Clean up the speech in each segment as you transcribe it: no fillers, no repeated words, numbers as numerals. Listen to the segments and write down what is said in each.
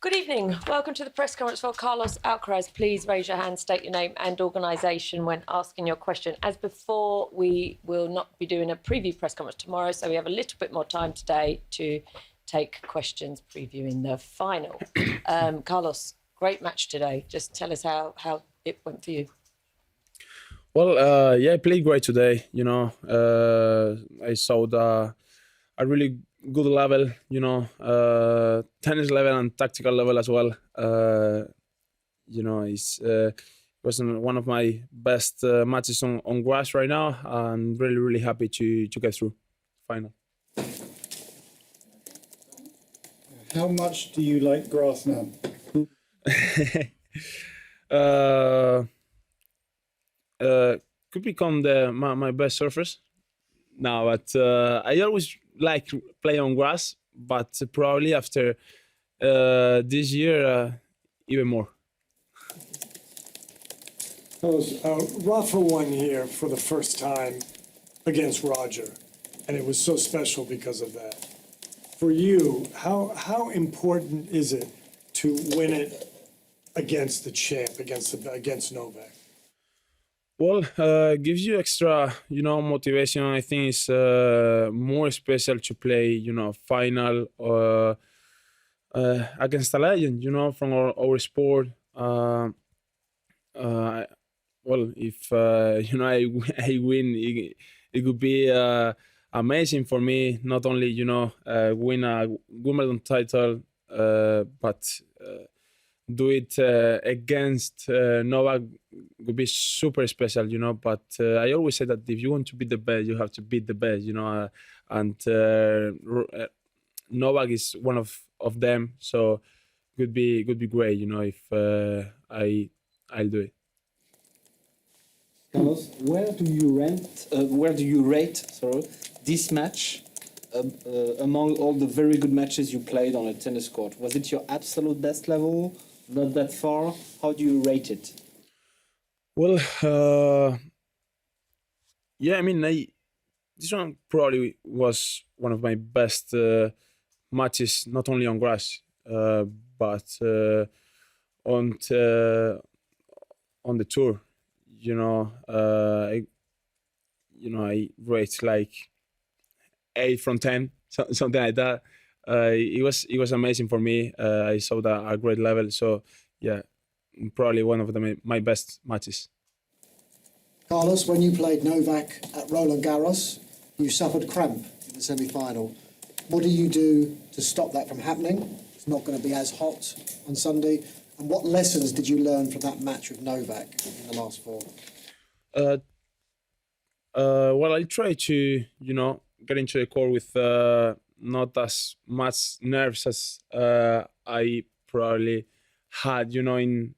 Good evening. Welcome to the press conference for Carlos Alcaraz. Please raise your hand, state your name and organisation when asking your question. As before, we will not be doing a preview press conference tomorrow, so we have a little bit more time today to take questions previewing the final. Carlos, great match today. Just tell us how it went for you. Well, I played great today. I saw a really good level, tennis level and tactical level as well. It was one of my best matches on grass right now, and really happy to get through final. How much do you like grass now? Could become my best surface now, but I always like play on grass, but probably after this year even more. Rafa won here for the first time against Roger, and it was so special because of that. For you, how important is it to win it against the champ, against Novak? Well, gives you extra, motivation. I think it's more special to play, final against a legend, from our sport. Well, if I win, it could be amazing for me. Not only win a Wimbledon title, but do it against Novak would be super special, But I always say that if you want to be the best, you have to beat the best, And Novak is one of them, so could be great, if I'll do it. Carlos, where do you rate this match among all the very good matches you played on a tennis court? Was it your absolute best level? Not that far? How do you rate it? Well, this one probably was one of my best matches, not only on grass, but on the tour. I rate like 8 from 10, something like that. It was amazing for me. I saw that at a great level. So yeah, probably one of my best matches. Carlos, when you played Novak at Roland Garros, you suffered cramp in the semi-final. What do you do to stop that from happening? It's not going to be as hot on Sunday. And what lessons did you learn from that match with Novak in the last four? Well, I try to, get into the court with not as much nerves as I probably had, in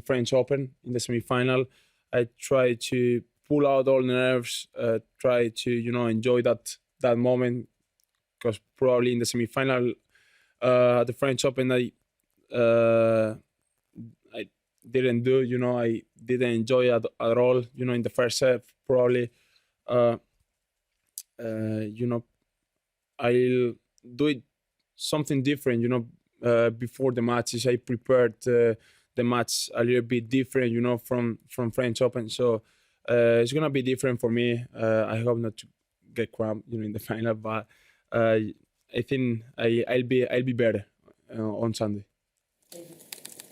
French Open in the semi-final. I try to pull out all the nerves, try to, enjoy that moment, because probably in the semi-final, the French Open, I didn't do, I didn't enjoy it at all, in the first set, probably, I'll do it something different, before the matches. I prepared the match a little bit different, from French Open. So it's gonna be different for me. I hope not to get cramped, in the final, but I think I'll be better on Sunday.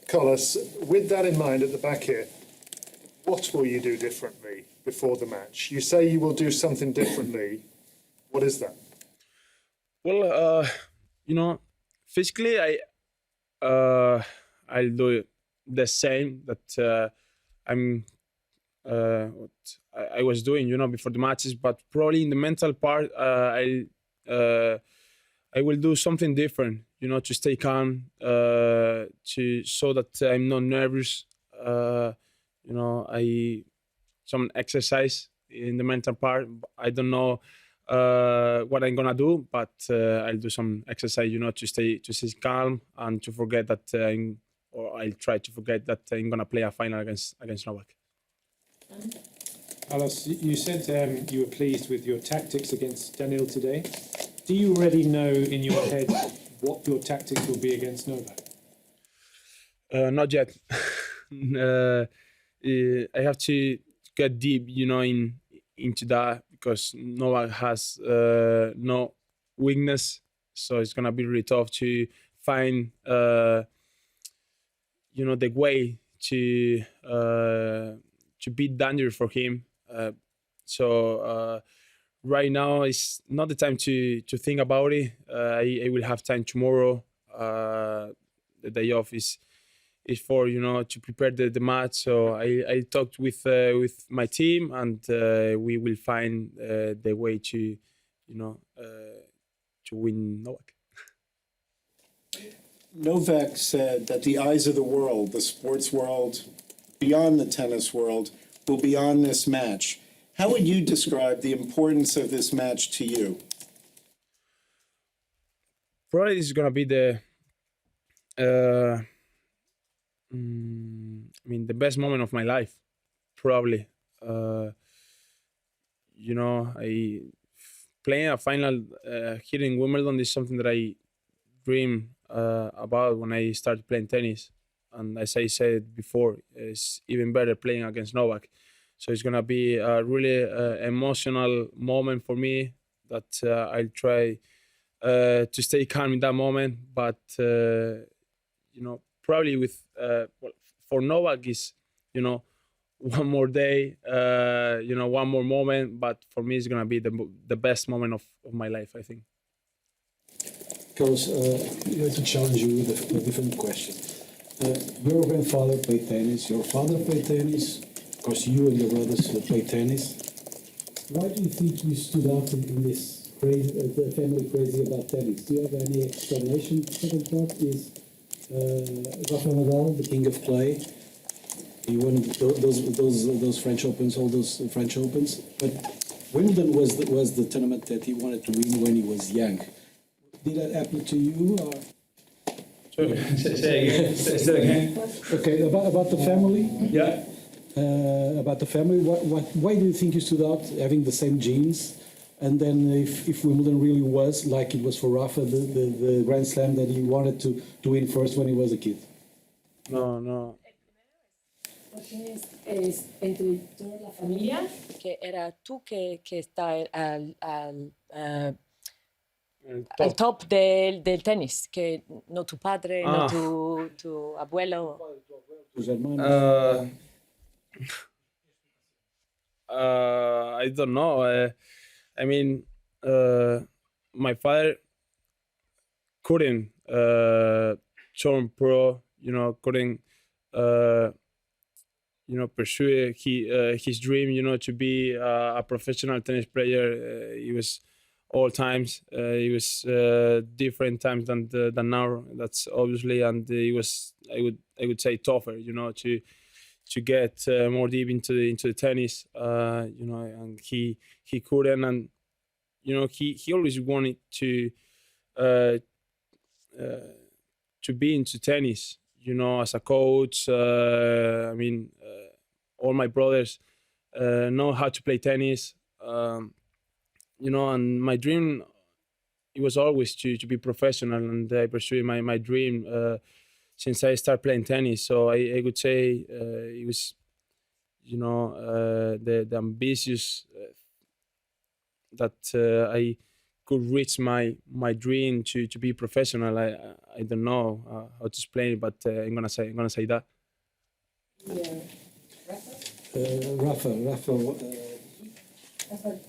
Carlos, with that in mind at the back here, what will you do differently before the match? You say you will do something differently. What is that? Well, physically, I'll do the same that I was doing, before the matches. But probably in the mental part, I will do something different, to stay calm, so that I'm not nervous. Some exercise in the mental part. I don't know what I'm gonna do, but I'll do some exercise, to stay calm and to forget that I'll try to forget that I'm gonna play a final against Novak. Carlos, you said you were pleased with your tactics against Daniil today. Do you already know in your head what your tactics will be against Novak? Not yet. I have to get deep, into that because Novak has no weakness, so it's gonna be really tough to find, the way to beat danger for him. So right now it's not the time to think about it. I will have time tomorrow. The day off is for to prepare the match. So I talked with my team and we will find the way to win Novak. Novak said that the eyes of the world, the sports world, beyond the tennis world, will be on this match. How would you describe the importance of this match to you? Probably this is gonna be the the best moment of my life. Probably, I playing a final here in Wimbledon is something that I dream about when I started playing tennis. And as I said before, it's even better playing against Novak. So it's gonna be a really emotional moment for me that I'll try to stay calm in that moment. But probably with for Novak is one more day, one more moment. But for me, it's gonna be the best moment of my life, I think. Carlos, I'd like to challenge you with a different question. Your grandfather played tennis, your father played tennis, of course you and your brothers played tennis. Why do you think you stood out in this crazy, the family crazy about tennis? Do you have any explanation? Second part is Rafael Nadal, the king of clay. He won those French Opens, all those French Opens. But Wimbledon was the tournament that he wanted to win when he was young. Did that happen to you? Or? Say again. Okay, about the family. Yeah. About the family. Why do you think you stood out having the same genes? And then if Wimbledon really was like it was for Rafa, the Grand Slam that he wanted to win first when he was a kid. No. Es entre toda la familia, que era tú que está al top del tenis, que no tu padre, no tu abuelo. Tus hermanos. I don't know. My father couldn't turn pro. Couldn't pursue his dream. To be a professional tennis player. He was all times. He was different times than now. That's obviously, and he was. I would say tougher. To get more deep into the tennis. And he couldn't, and he always wanted to be into tennis. As a coach. All my brothers know how to play tennis. And my dream, it was always to be professional, and I pursued my dream since I started playing tennis. So I would say it was, the ambitious that I could reach my dream to be professional. I don't know how to explain it, but I'm gonna say that. Rafa, Rafa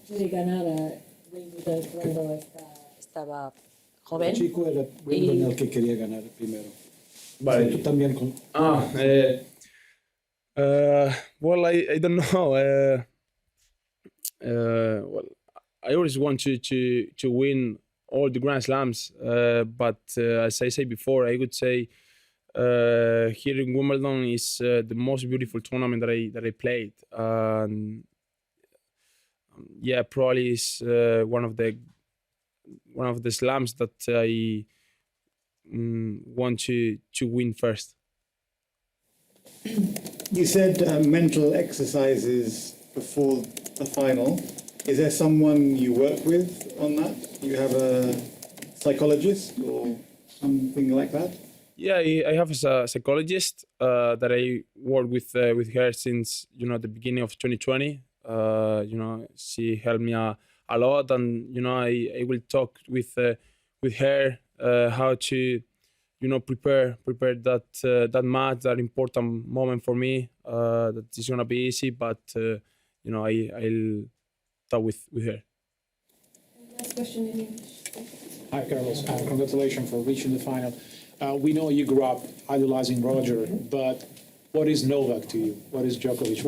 quiere ganar a Wimbledon cuando estaba joven. chico era Wimbledon el que quería ganar primero. Vale. Tú también con. Well, I don't know. Well, I always want to win all the Grand Slams, but as I said before, I would say here in Wimbledon is the most beautiful tournament that I played. Yeah, probably is one of the slams that I want to win first. You said mental exercises before the final. Is there someone you work with on that? You have a psychologist or something like that? Yeah, I have a psychologist that I work with her since the beginning of 2020. She helped me a lot, and I will talk with her how to prepare that match, that important moment for me. That is gonna be easy, but I'll talk with her. Last question in English. Hi, Carlos. Congratulations for reaching the final. We know you grew up idolizing Roger, but what is Novak to you? What is Djokovic?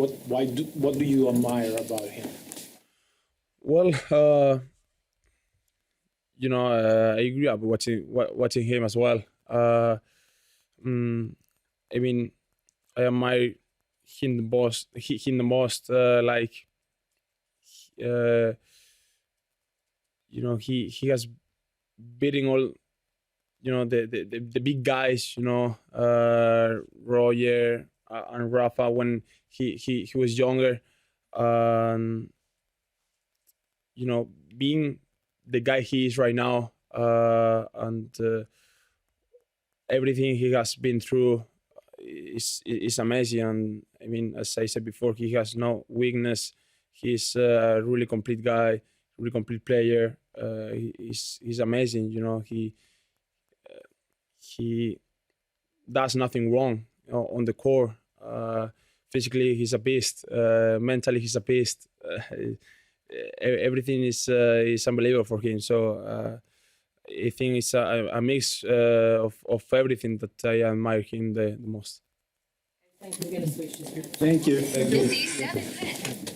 What do you admire about him? Well, I grew up watching him as well. I mean, I admire him the most. Him the most. He has beating all the big guys. Roger and Rafa when he was younger. Being the guy he is right now, and everything he has been through is amazing. And I mean, as I said before, he has no weakness. He's a really complete guy, really complete player. He's amazing. He does nothing wrong on the court. Physically, he's a beast. Mentally, he's a beast. Everything is unbelievable for him. So I think it's a mix of everything that I admire him the most. Thank you. We're going to switch to Thank you. The 7th